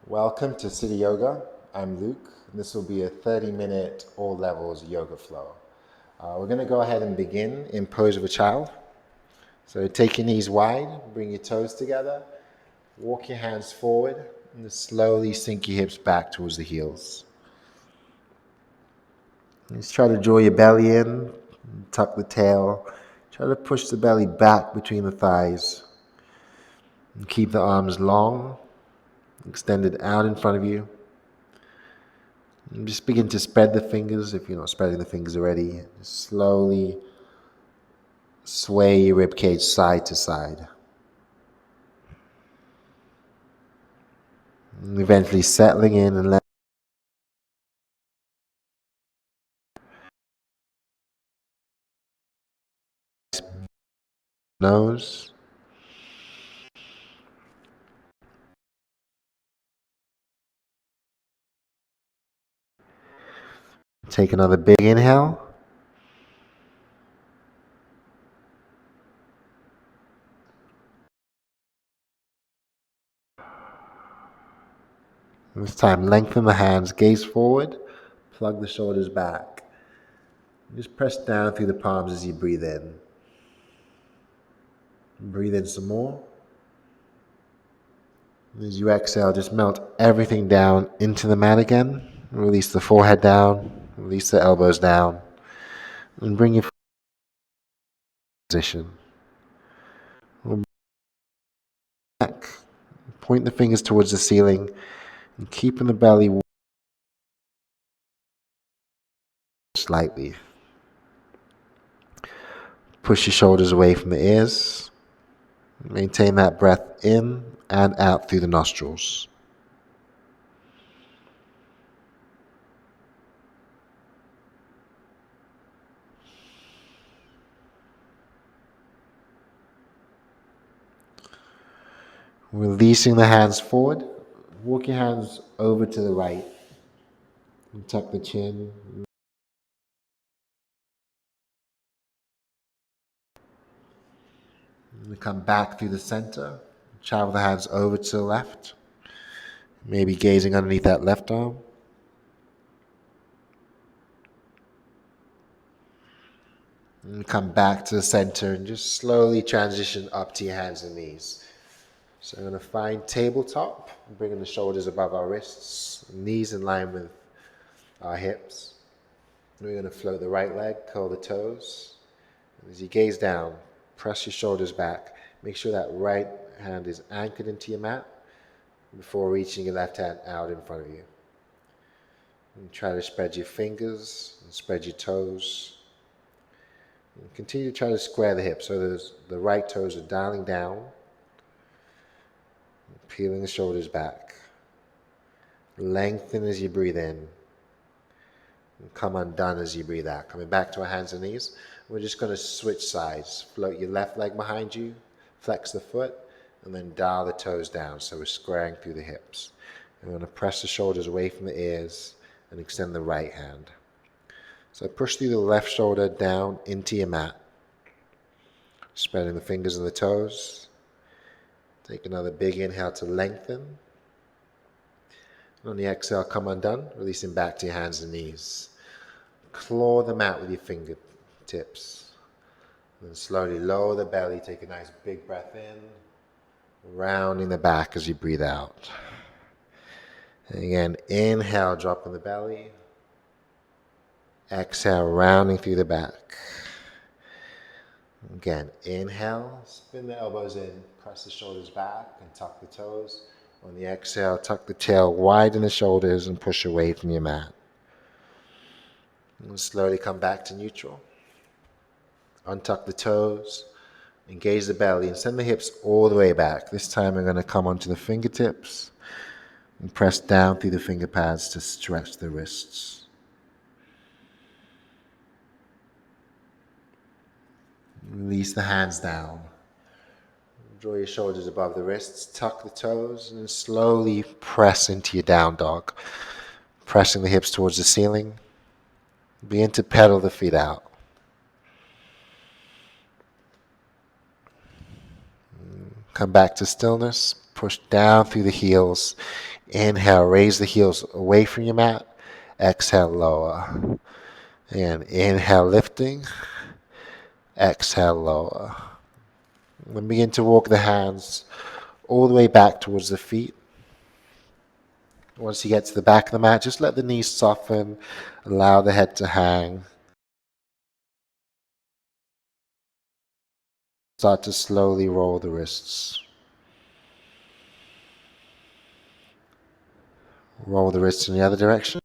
Welcome to City Yoga. I'm Luke. This will be a 30-minute all levels yoga flow. We're going to go ahead and begin in pose of a child. So take your knees wide, bring your toes together, walk your hands forward, and just slowly sink your hips back towards the heels. Just try to draw your belly in, tuck the tail. Try to push the belly back between the thighs. And keep the arms long, extended out in front of you. And just begin to spread the fingers if you're not spreading the fingers already. Just slowly sway your ribcage side to side. And eventually settling in and letting nose. Take another big inhale. This time, lengthen the hands, gaze forward, plug the shoulders back. Just press down through the palms as you breathe in. Breathe in some more. As you exhale, just melt everything down into the mat again. Release the forehead down, release the elbows down, and bring your position. Back. Point the fingers towards the ceiling and keeping the belly slightly. Push your shoulders away from the ears. Maintain that breath in and out through the nostrils. Releasing the hands forward. Walk your hands over to the right. And tuck the chin. And come back through the center. Travel the hands over to the left. Maybe gazing underneath that left arm. And come back to the center and just slowly transition up to your hands and knees. So I'm going to find tabletop, bringing the shoulders above our wrists, knees in line with our hips. We're going to float the right leg, curl the toes. And as you gaze down, press your shoulders back. Make sure that right hand is anchored into your mat before reaching your left hand out in front of you. And try to spread your fingers and spread your toes. And continue to try to square the hips so the right toes are dialing down, peeling the shoulders back. Lengthen as you breathe in. And come undone as you breathe out. Coming back to our hands and knees. We're just going to switch sides. Float your left leg behind you, flex the foot, and then dial the toes down so we're squaring through the hips. And we're going to press the shoulders away from the ears and extend the right hand. So push through the left shoulder down into your mat. Spreading the fingers and the toes. Take another big inhale to lengthen. On the exhale, come undone, releasing back to your hands and knees. Claw the mat with your fingertips. Then slowly lower the belly, take a nice big breath in, rounding the back as you breathe out. And again, inhale, dropping the belly. Exhale, rounding through the back. Again, inhale, spin the elbows in, press the shoulders back and tuck the toes. On the exhale, tuck the tail, widen the shoulders and push away from your mat. And slowly come back to neutral. Untuck the toes, engage the belly and send the hips all the way back. This time I'm going to come onto the fingertips and press down through the finger pads to stretch the wrists. Release the hands down. Draw your shoulders above the wrists, tuck the toes, and slowly press into your down dog. Pressing the hips towards the ceiling. Begin to pedal the feet out. Come back to stillness. Push down through the heels. Inhale, raise the heels away from your mat. Exhale, lower. And inhale, lifting. Exhale, lower. And begin to walk the hands all the way back towards the feet. Once you get to the back of the mat, just let the knees soften. Allow the head to hang. Start to slowly roll the wrists. Roll the wrists in the other direction.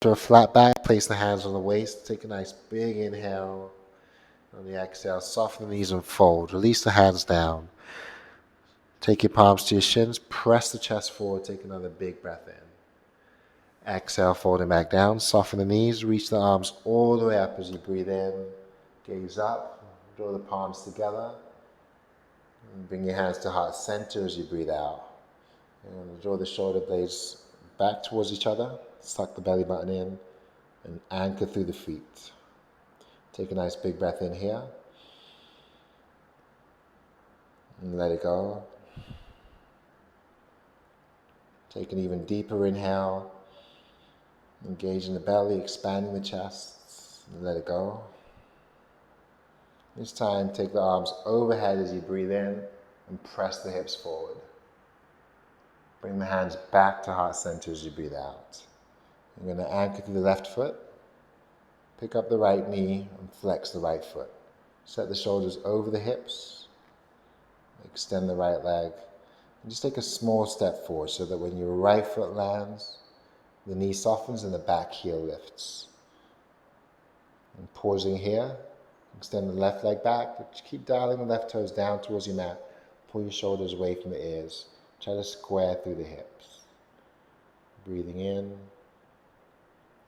To a flat back, place the hands on the waist. Take a nice big inhale. On the exhale, soften the knees and fold. Release the hands down. Take your palms to your shins. Press the chest forward. Take another big breath in. Exhale, folding back down. Soften the knees. Reach the arms all the way up as you breathe in. Gaze up. Draw the palms together. And bring your hands to heart center as you breathe out. And draw the shoulder blades back towards each other. Suck the belly button in and anchor through the feet. Take a nice big breath in here. And let it go. Take an even deeper inhale. Engage in the belly, expanding the chest. And let it go. This time, take the arms overhead as you breathe in and press the hips forward. Bring the hands back to heart center as you breathe out. You're going to anchor through the left foot. Pick up the right knee and flex the right foot. Set the shoulders over the hips. Extend the right leg. And just take a small step forward so that when your right foot lands, the knee softens and the back heel lifts. And pausing here, extend the left leg back. Keep dialing the left toes down towards your mat. Pull your shoulders away from the ears. Try to square through the hips. Breathing in.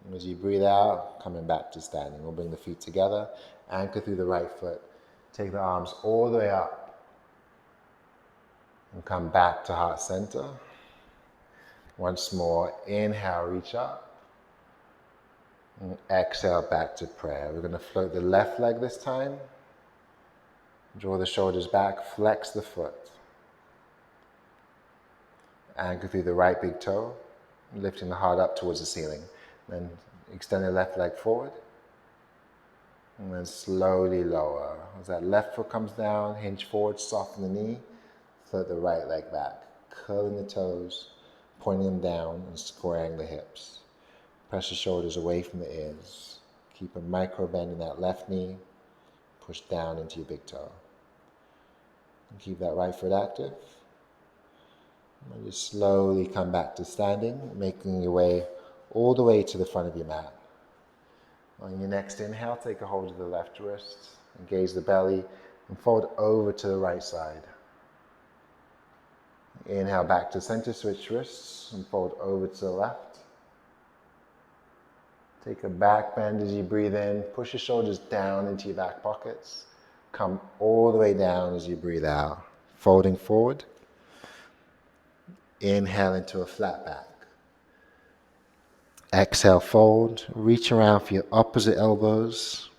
And as you breathe out, coming back to standing. We'll bring the feet together. Anchor through the right foot. Take the arms all the way up. And come back to heart center. Once more, inhale, reach up. And exhale, back to prayer. We're going to float the left leg this time. Draw the shoulders back, flex the foot. Anchor through the right big toe, lifting the heart up towards the ceiling. Then extend the left leg forward. And then slowly lower. As that left foot comes down, hinge forward, soften the knee. Float the right leg back, curling the toes, pointing them down and squaring the hips. Press the shoulders away from the ears. Keep a micro bend in that left knee. Push down into your big toe. And keep that right foot active. And just slowly come back to standing, making your way all the way to the front of your mat. On your next inhale, take a hold of the left wrist, engage the belly, and fold over to the right side. Inhale back to center, switch wrists, and fold over to the left. Take a back bend as you breathe in. Push your shoulders down into your back pockets. Come all the way down as you breathe out. Folding forward. Inhale into a flat back. Exhale, fold. Reach around for your opposite elbows.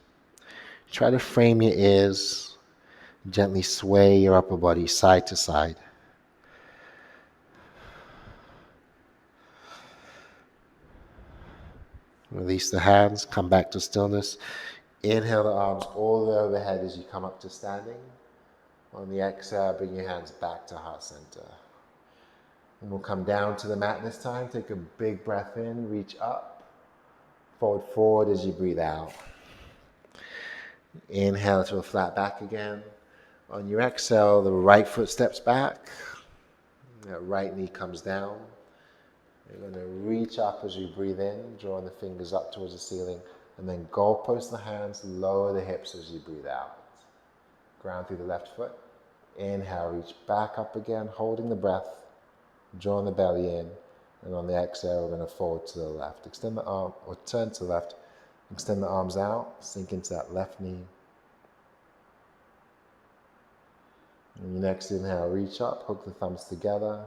Try to frame your ears. Gently sway your upper body side to side. Release the hands, come back to stillness. Inhale the arms all the way overhead as you come up to standing. On the exhale, bring your hands back to heart center. And we'll come down to the mat this time. Take a big breath in, reach up. Fold forward as you breathe out. Inhale to a flat back again. On your exhale, the right foot steps back. That right knee comes down. You're going to reach up as you breathe in, drawing the fingers up towards the ceiling, and then goalpost the hands, lower the hips as you breathe out. Ground through the left foot. Inhale, reach back up again, holding the breath, drawing the belly in, and on the exhale, we're going to fold to the left. Extend the arm, or turn to the left, extend the arms out, sink into that left knee. On your next inhale, reach up, hook the thumbs together.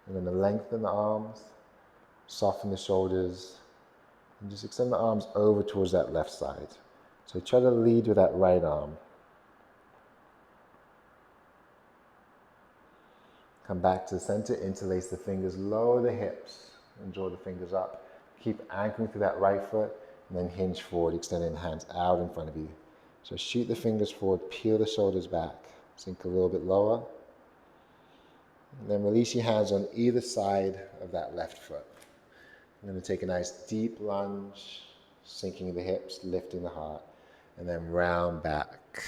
You're going to lengthen the arms, soften the shoulders, and just extend the arms over towards that left side. So try to lead with that right arm. Come back to the center, interlace the fingers, lower the hips, and draw the fingers up. Keep anchoring through that right foot, and then hinge forward, extending the hands out in front of you. So shoot the fingers forward, peel the shoulders back, sink a little bit lower, and then release your hands on either side of that left foot. I'm going to take a nice deep lunge, sinking the hips, lifting the heart, and then round back.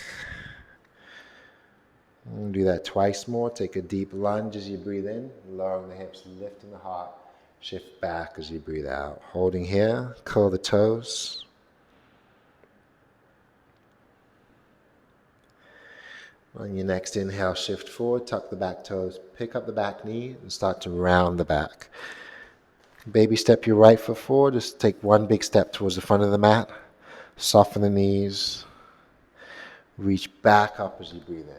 And do that twice more. Take a deep lunge as you breathe in, lowering the hips, lifting the heart. Shift back as you breathe out. Holding here, curl the toes. On your next inhale, shift forward, tuck the back toes, pick up the back knee, and start to round the back. Baby step your right foot forward, just take one big step towards the front of the mat. Soften the knees. Reach back up as you breathe in.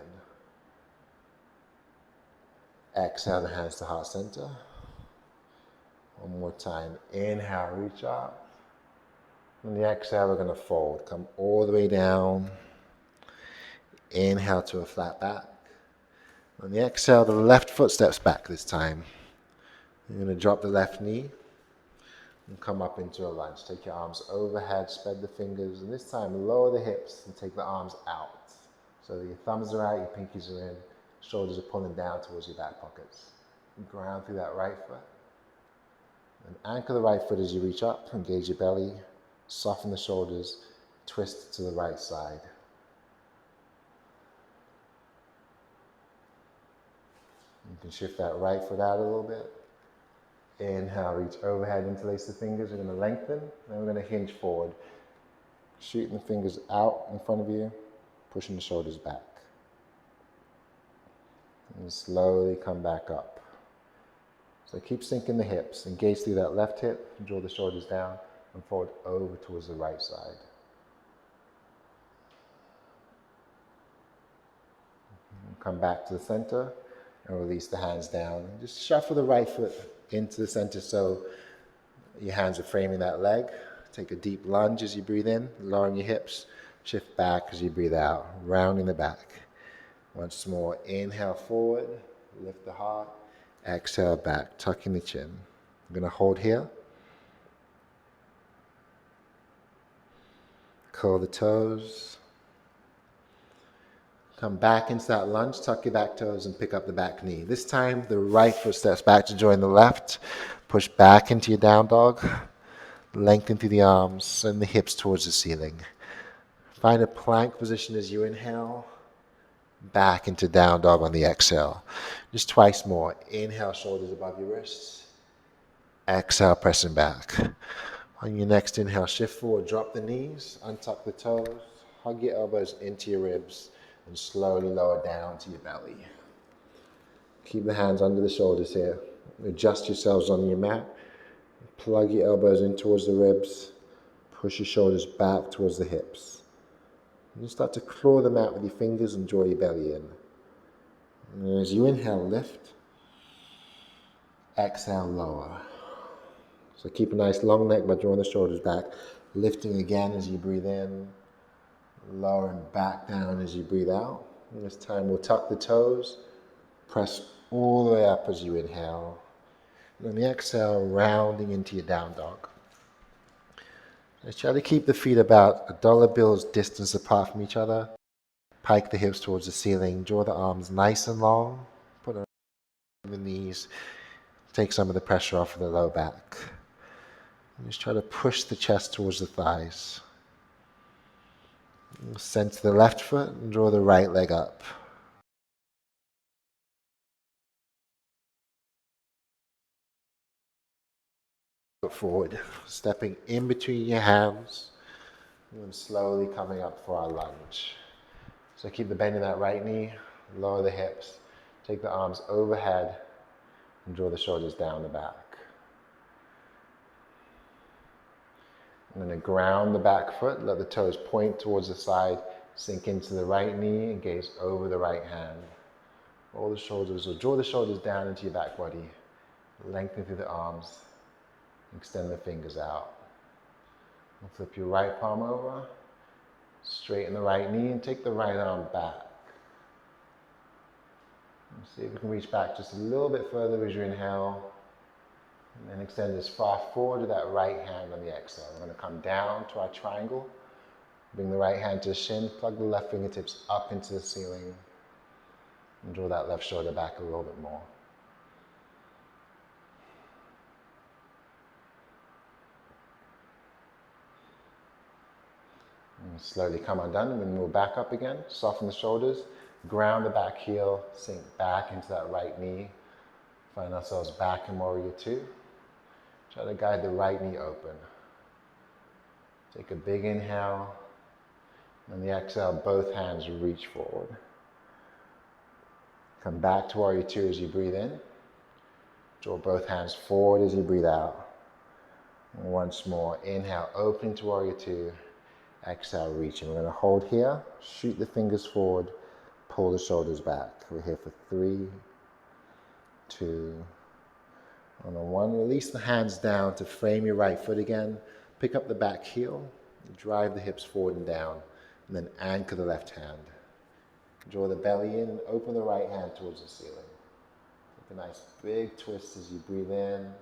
Exhale the hands to heart center. One more time. Inhale, reach up. On the exhale, we're going to fold. Come all the way down. Inhale to a flat back. On the exhale, the left foot steps back this time. You're going to drop the left knee and come up into a lunge. Take your arms overhead, spread the fingers, and this time lower the hips and take the arms out. So your thumbs are out, your pinkies are in, shoulders are pulling down towards your back pockets. Ground through that right foot. And anchor the right foot as you reach up, engage your belly, soften the shoulders, twist to the right side. You can shift that right foot out a little bit. Inhale, reach overhead, interlace the fingers. We're going to lengthen, and we're going to hinge forward. Shooting the fingers out in front of you, pushing the shoulders back. And slowly come back up. So keep sinking the hips. Engage through that left hip, draw the shoulders down, and forward over towards the right side. Come back to the center and release the hands down. Just shuffle the right foot into the center so your hands are framing that leg. Take a deep lunge as you breathe in, lowering your hips. Shift back as you breathe out, rounding the back. Once more, inhale forward, lift the heart. Exhale back, tucking the chin. I'm going to hold here. Curl the toes. Come back into that lunge, tuck your back toes and pick up the back knee. This time, the right foot steps back to join the left. Push back into your down dog. Lengthen through the arms and the hips towards the ceiling. Find a plank position as you inhale. Back into down dog on the exhale. Just twice more. Inhale, shoulders above your wrists. Exhale, pressing back. On your next inhale, shift forward, drop the knees, untuck the toes, hug your elbows into your ribs, and slowly lower down to your belly. Keep the hands under the shoulders here. Adjust yourselves on your mat. Plug your elbows in towards the ribs. Push your shoulders back towards the hips. And you start to claw the mat with your fingers and draw your belly in. And as you inhale, lift. Exhale, lower. So keep a nice long neck by drawing the shoulders back. Lifting again as you breathe in. Lowering back down as you breathe out. And this time we'll tuck the toes. Press all the way up as you inhale. And on the exhale, rounding into your down dog. Let's try to keep the feet about a dollar bill's distance apart from each other. Pike the hips towards the ceiling. Draw the arms nice and long. Put them on the knees. Take some of the pressure off of the low back. And just try to push the chest towards the thighs. Center the left foot and draw the right leg up. Foot forward, stepping in between your hands, and then slowly coming up for our lunge. So keep the bend in that right knee, lower the hips, take the arms overhead, and draw the shoulders down the back. I'm going to ground the back foot, let the toes point towards the side, sink into the right knee, and gaze over the right hand. Roll the shoulders, or draw the shoulders down into your back body. Lengthen through the arms, extend the fingers out. And flip your right palm over, straighten the right knee, and take the right arm back. See if we can reach back just a little bit further as you inhale. And then extend as far forward to that right hand on the exhale. We're going to come down to our triangle. Bring the right hand to the shin. Plug the left fingertips up into the ceiling. And draw that left shoulder back a little bit more. And slowly come undone and we move back up again. Soften the shoulders. Ground the back heel. Sink back into that right knee. Find ourselves back in Warrior Two. Try to guide the right knee open. Take a big inhale. And the exhale, both hands reach forward. Come back to Warrior Two as you breathe in. Draw both hands forward as you breathe out. And once more, inhale, open to Warrior Two. Exhale, reaching. We're going to hold here. Shoot the fingers forward. Pull the shoulders back. We're here for 3, 2, and on 1. Release the hands down to frame your right foot again. Pick up the back heel. Drive the hips forward and down. And then anchor the left hand. Draw the belly in. Open the right hand towards the ceiling. Take a nice big twist as you breathe in.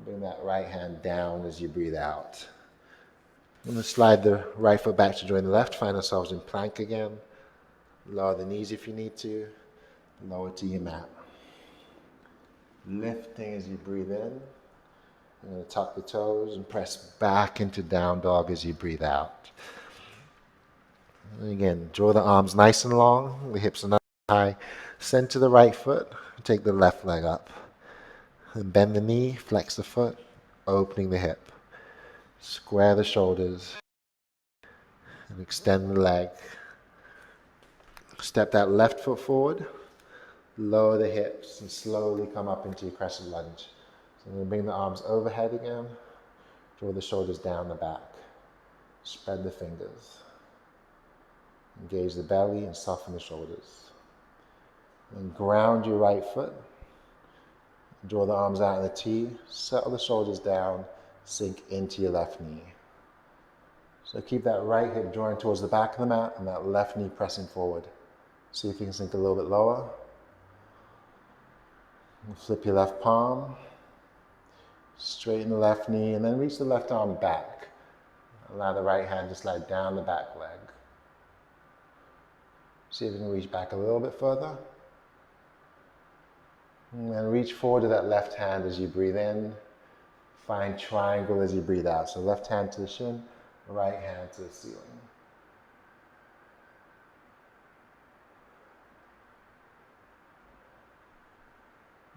Bring that right hand down as you breathe out. I'm going to slide the right foot back to join the left. Find ourselves in plank again. Lower the knees if you need to. Lower to your mat. Lifting as you breathe in. I'm going to tuck the toes and press back into down dog as you breathe out. And again, draw the arms nice and long. The hips are nice and high. Center the right foot. Take the left leg up. And bend the knee. Flex the foot. Opening the hip. Square the shoulders. And extend the leg. Step that left foot forward. Lower the hips and slowly come up into your crescent lunge. So I'm going to bring the arms overhead again. Draw the shoulders down the back. Spread the fingers. Engage the belly and soften the shoulders. And ground your right foot. Draw the arms out in the T. Settle the shoulders down. Sink into your left knee. So keep that right hip joined towards the back of the mat and that left knee pressing forward. See if you can sink a little bit lower. Flip your left palm. Straighten the left knee and then reach the left arm back. Allow the right hand to slide down the back leg. See if you can reach back a little bit further. And then reach forward to that left hand as you breathe in. Find triangle as you breathe out. So left hand to the shin, right hand to the ceiling.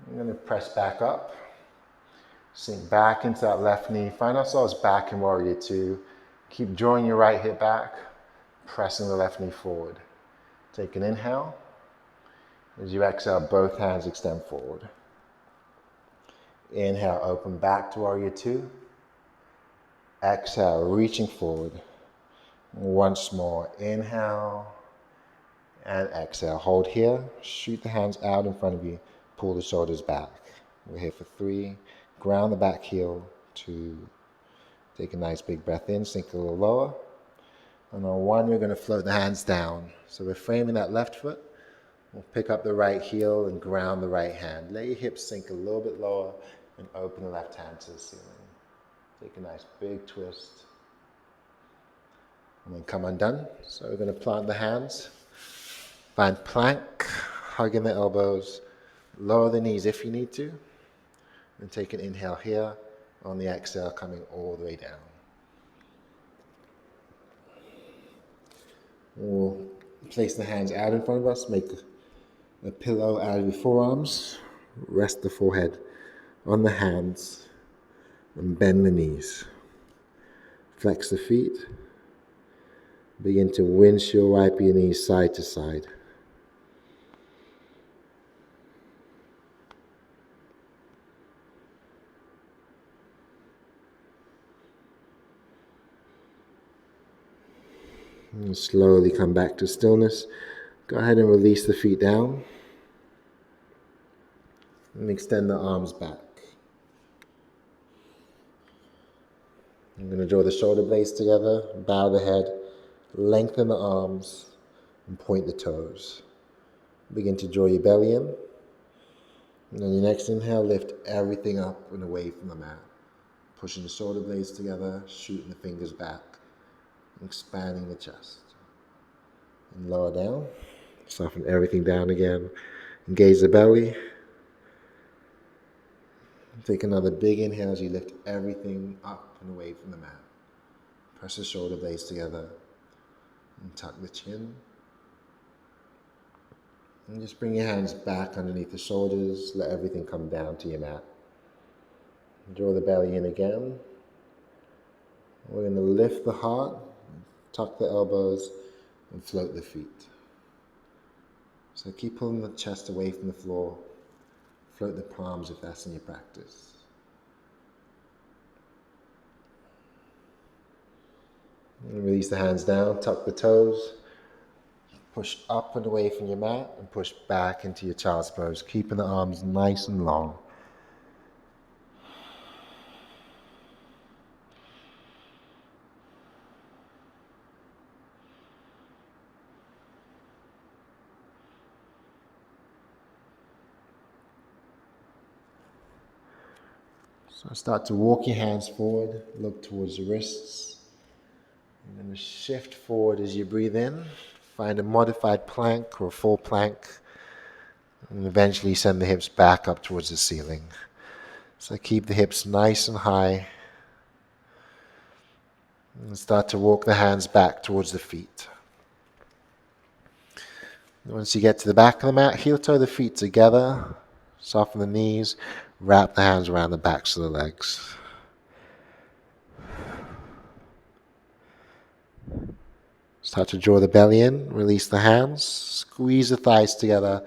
I'm going to press back up. Sink back into that left knee. Find ourselves back in Warrior Two. Keep drawing your right hip back, pressing the left knee forward. Take an inhale. As you exhale, both hands extend forward. Inhale, open back to Warrior Two. Exhale, reaching forward. Once more, inhale and exhale. Hold here, shoot the hands out in front of you, pull the shoulders back. We're here for 3, ground the back heel, 2, take a nice big breath in, sink a little lower. And on 1, we're going to float the hands down. So we're framing that left foot. We'll pick up the right heel and ground the right hand. Let your hips sink a little bit lower and open the left hand to the ceiling. Take a nice big twist. And then come undone. So we're going to plant the hands. Find plank, hugging the elbows. Lower the knees if you need to. And take an inhale here. On the exhale, coming all the way down. We'll place the hands out in front of us. Make a pillow out of your forearms. Rest the forehead on the hands. And bend the knees. Flex the feet. Begin to windshield wipe your knees side to side. And slowly come back to stillness. Go ahead and release the feet down. And extend the arms back. I'm going to draw the shoulder blades together, bow the head, lengthen the arms, and point the toes. Begin to draw your belly in. And on your next inhale, lift everything up and away from the mat. Pushing the shoulder blades together, shooting the fingers back, expanding the chest. And lower down. Soften everything down again. Engage the belly. Take another big inhale as you lift everything up and away from the mat. Press the shoulder blades together and tuck the chin. And just bring your hands back underneath the shoulders. Let everything come down to your mat. Draw the belly in again. We're going to lift the heart, tuck the elbows, and float the feet. So keep pulling the chest away from the floor. Float the palms if that's in your practice. And release the hands down, tuck the toes. Push up and away from your mat and push back into your child's pose, keeping the arms nice and long. So start to walk your hands forward, look towards the wrists. You're going to shift forward as you breathe in. Find a modified plank or a full plank. And eventually send the hips back up towards the ceiling. So keep the hips nice and high. And start to walk the hands back towards the feet. Once you get to the back of the mat, heel toe the feet together. Soften the knees. Wrap the hands around the backs of the legs. Start to draw the belly in. Release the hands. Squeeze the thighs together.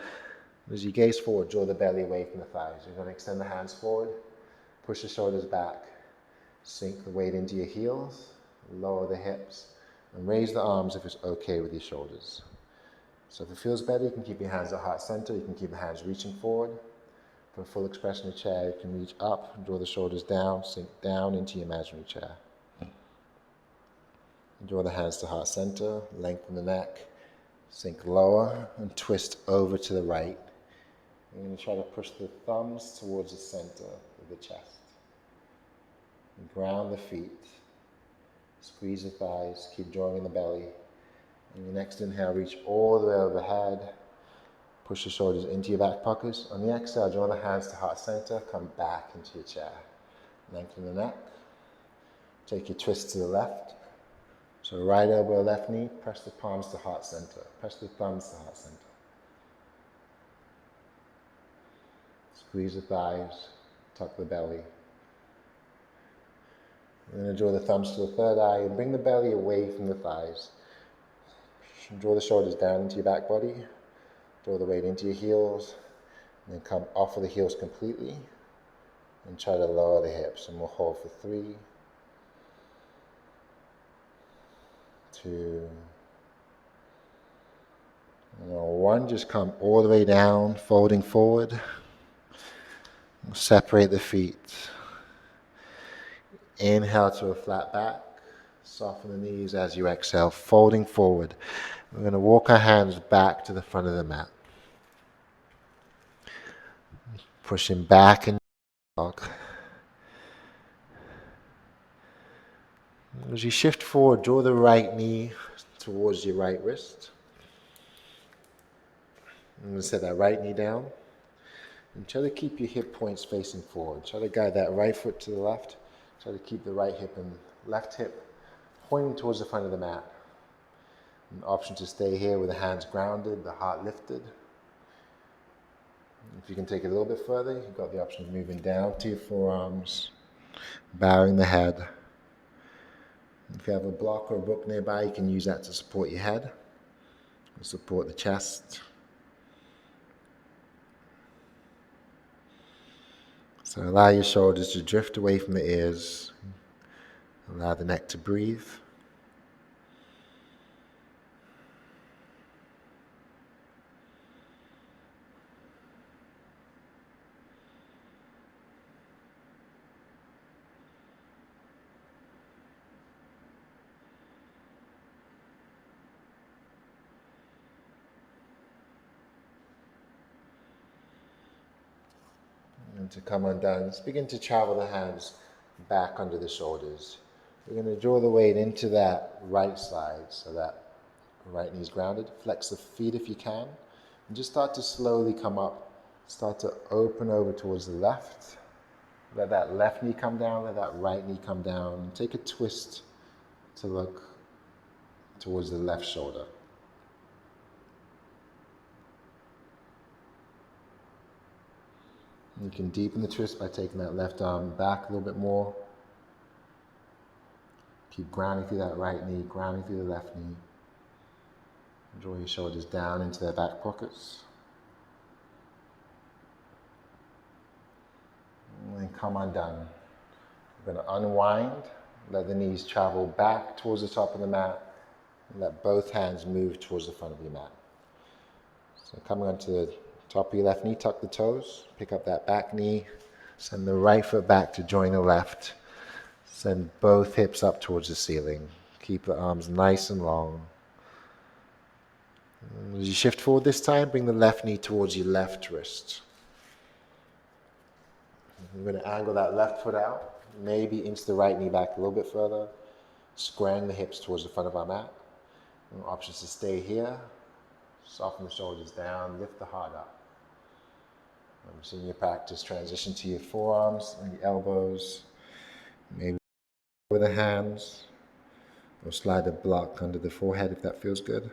As you gaze forward, draw the belly away from the thighs. You're going to extend the hands forward. Push the shoulders back. Sink the weight into your heels. Lower the hips. And raise the arms if it's okay with your shoulders. So if it feels better, you can keep your hands at heart center. You can keep the hands reaching forward. For a full expression of chair, you can reach up, draw the shoulders down, sink down into your imaginary chair. Draw the hands to heart center, lengthen the neck, sink lower, and twist over to the right. You're going to try to push the thumbs towards the center of the chest. And ground the feet. Squeeze the thighs, keep drawing in the belly. And your next inhale, reach all the way overhead. Push the shoulders into your back pockets. On the exhale, draw the hands to heart center, come back into your chair. Lengthen the neck. Take your twist to the left. So right elbow, left knee, press the palms to heart center. Press the thumbs to heart center. Squeeze the thighs, tuck the belly. We're going to draw the thumbs to the third eye and bring the belly away from the thighs. Draw the shoulders down into your back body. Draw the weight into your heels. And then come off of the heels completely. And try to lower the hips. And we'll hold for 3, 2, and 1. Just come all the way down, folding forward. Separate the feet. Inhale to a flat back. Soften the knees as you exhale, folding forward. We're going to walk our hands back to the front of the mat. Pushing back in dog. As you shift forward, draw the right knee towards your right wrist. I'm going to set that right knee down. And try to keep your hip points facing forward. Try to guide that right foot to the left. Try to keep the right hip and left hip pointing towards the front of the mat. An option to stay here with the hands grounded, the heart lifted. If you can take it a little bit further, you've got the option of moving down to your forearms, bowing the head. If you have a block or a book nearby, you can use that to support your head, and support the chest. So allow your shoulders to drift away from the ears. Allow the neck to breathe. And to come undone, just begin to travel the hands back under the shoulders. We're going to draw the weight into that right side so that right knee is grounded. Flex the feet if you can. And just start to slowly come up. Start to open over towards the left. Let that left knee come down. Let that right knee come down. Take a twist to look towards the left shoulder. You can deepen the twist by taking that left arm back a little bit more. Keep grounding through that right knee, grounding through the left knee. Draw your shoulders down into their back pockets. And then come undone. We're going to unwind, let the knees travel back towards the top of the mat, and let both hands move towards the front of your mat. So coming onto the top of your left knee, tuck the toes, pick up that back knee, send the right foot back to join the left. Send both hips up towards the ceiling. Keep the arms nice and long. As you shift forward this time, bring the left knee towards your left wrist. You're going to angle that left foot out, maybe inch the right knee back a little bit further, squaring the hips towards the front of our mat. Options to stay here, soften the shoulders down, lift the heart up. I'm seeing your practice transition to your forearms and your elbows, maybe over the hands, or slide a block under the forehead if that feels good.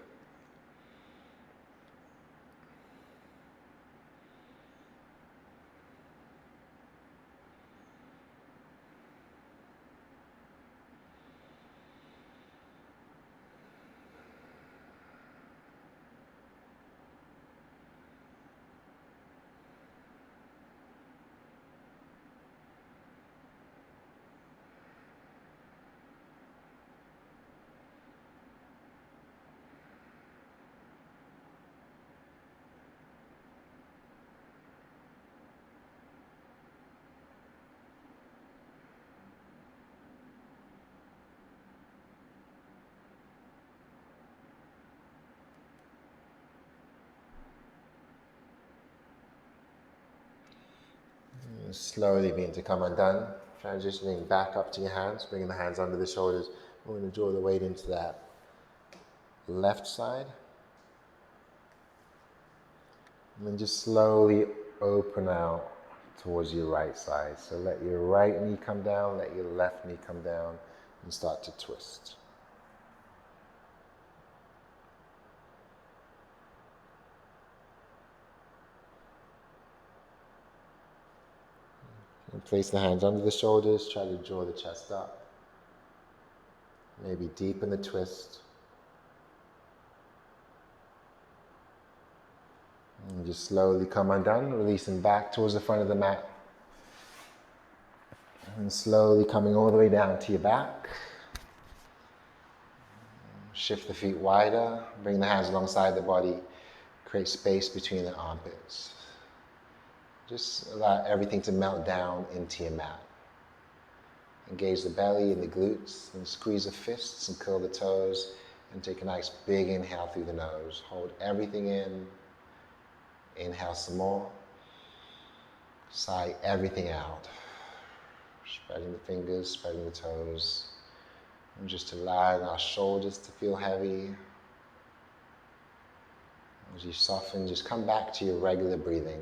Slowly begin to come undone, transitioning back up to your hands, bringing the hands under the shoulders. We're going to draw the weight into that left side. And then just slowly open out towards your right side. So let your right knee come down, let your left knee come down, and start to twist. And place the hands under the shoulders, try to draw the chest up. Maybe deepen the twist. And just slowly come undone, releasing back towards the front of the mat. And slowly coming all the way down to your back. Shift the feet wider, bring the hands alongside the body, create space between the armpits. Just allow everything to melt down into your mat. Engage the belly and the glutes, and squeeze the fists and curl the toes, and take a nice big inhale through the nose. Hold everything in. Inhale some more. Sigh everything out. Spreading the fingers, spreading the toes. And just allowing our shoulders to feel heavy. As you soften, just come back to your regular breathing.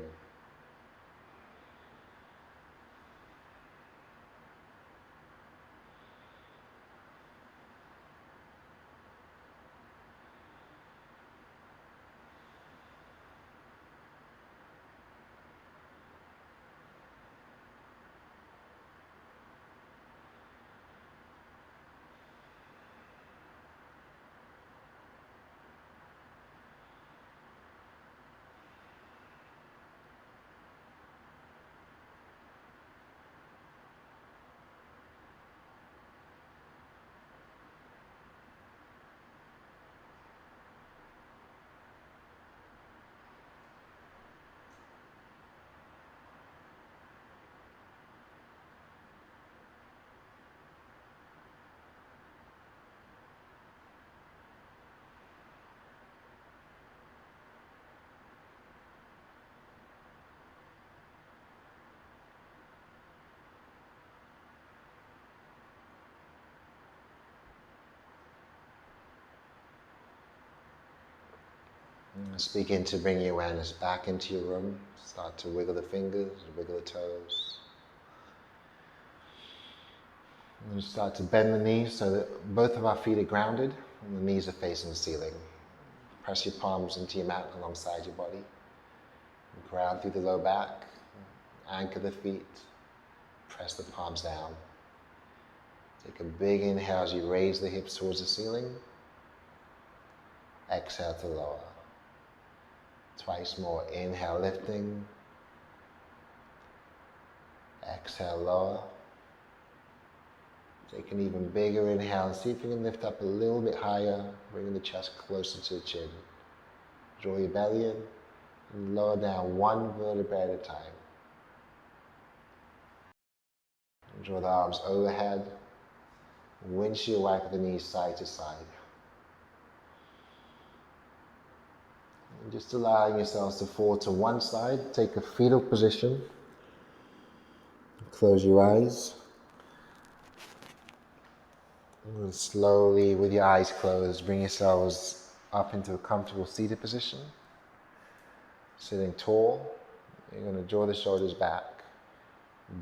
Just begin to bring your awareness back into your room. Start to wiggle the fingers, wiggle the toes. And start to bend the knees so that both of our feet are grounded and the knees are facing the ceiling. Press your palms into your mat alongside your body. Ground through the low back. Anchor the feet. Press the palms down. Take a big inhale as you raise the hips towards the ceiling. Exhale to lower. Twice more. Inhale, lifting. Exhale, lower. Take an even bigger inhale and see if you can lift up a little bit higher, bringing the chest closer to the chin. Draw your belly in and lower down one vertebrae at a time. Draw the arms overhead. Windshield wiper the knees side to side. And just allowing yourselves to fall to one side. Take a fetal position. Close your eyes. And slowly, with your eyes closed, bring yourselves up into a comfortable seated position. Sitting tall. You're going to draw the shoulders back.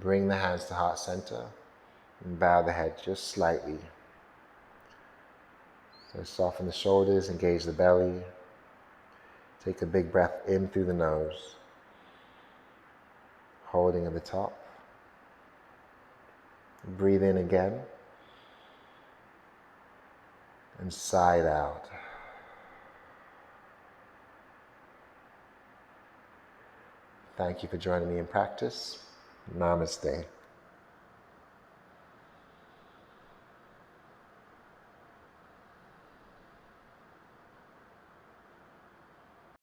Bring the hands to heart center. And bow the head just slightly. So soften the shoulders, engage the belly. Take a big breath in through the nose. Holding at the top. Breathe in again. And sigh out. Thank you for joining me in practice. Namaste.